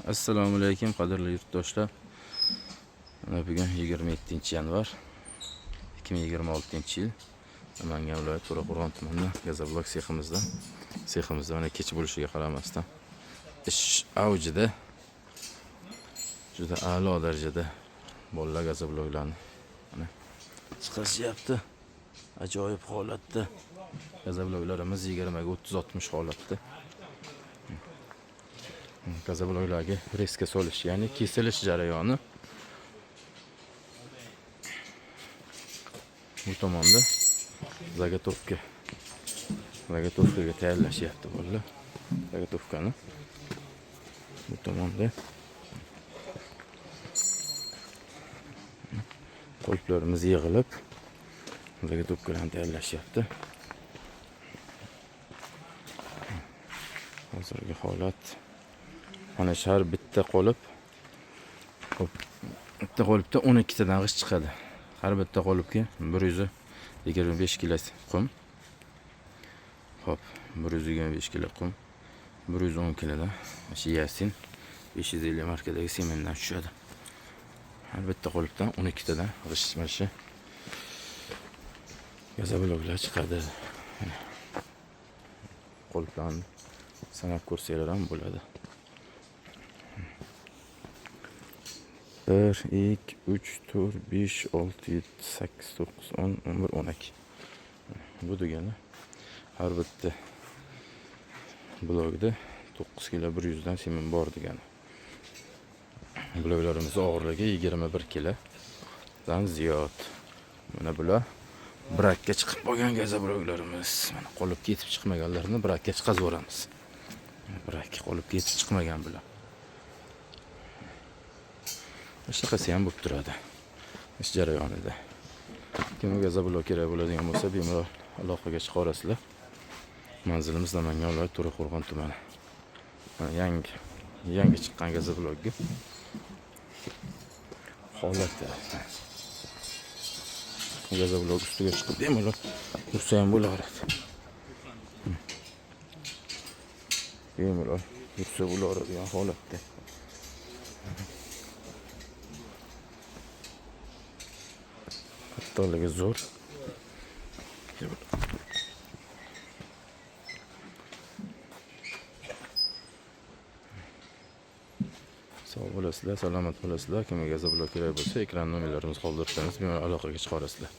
Assalomu alaykum qadrli yurtdoshlar. Bugun 27-yanvar 2026-yil. Namangan viloyati To'raqo'rg'on tumani Gazavlok seximizda mana kech bo'lishiga qaramasdan ish avjida, juda a'lo darajada bolalar gazavloklarni mana chiqarishyapti. Ajoyib holatda gazavloklarimiz 20 ga 30-60 holatda. Gazavloklarga reska solish, ya'ni kesilish jarayoni. Bu tomonda zagotovkaga tayyorlashyapti bolalar. Zagotovkani bu tomonda qoliplarimiz yig'ilib zagotovkalarni tayyorlashyapti. Hozirgi holat mana shu har bitta qolipda 12 tadan g'isht chiqadi. Har bitta qolipga 125 kg qum. Hop, 125 kg qum, 110 kg dan yasin 550 markadagi semendan tushadi. Har bitta qolipdan 12 tadan g'isht gazavloklar chiqadi. Qoliplarni sanab ko'rsanglar ham bo'ladi. 1, 2, 3, 4, 5, 6, 7, 8, 9, 10, 11, 12. Bu degani har bitta blokda 9 kg 100 dan semen bor degani. Bloklarimiz og'irligi 21 kg dan ziyod. Mana bular brakka chiqib qolgan gazavloklarimiz. Mana qolib ketib chiqmaganlarini brakka chiqazib o'ramiz. Brakka qolib ketib chiqmagan bular. Shunaqasi ham bo'lib turadi ish jarayonida. Kimga gazavlok kerak bo'ladigan bo'lsa, bemalol aloqaga chiqarasizlar. Manzilimiz Namangan viloyati To'raqo'rg'on tumani. Mana yangi chiqqan gazavlokga holati. Gazavlok ustiga chiqib bemalol yursa ham bo'laveradi. Bemalol yursa bo'laveradigan holatda. Hatto'ligi zo'r. Sog' bo'lasizlar, salomat bo'lasizlar. Kimga gazavlok kerak bo'lsa, ekran nomerlarimizni qoldirib qo'yamiz, bemalol aloqaga chiqarasizlar.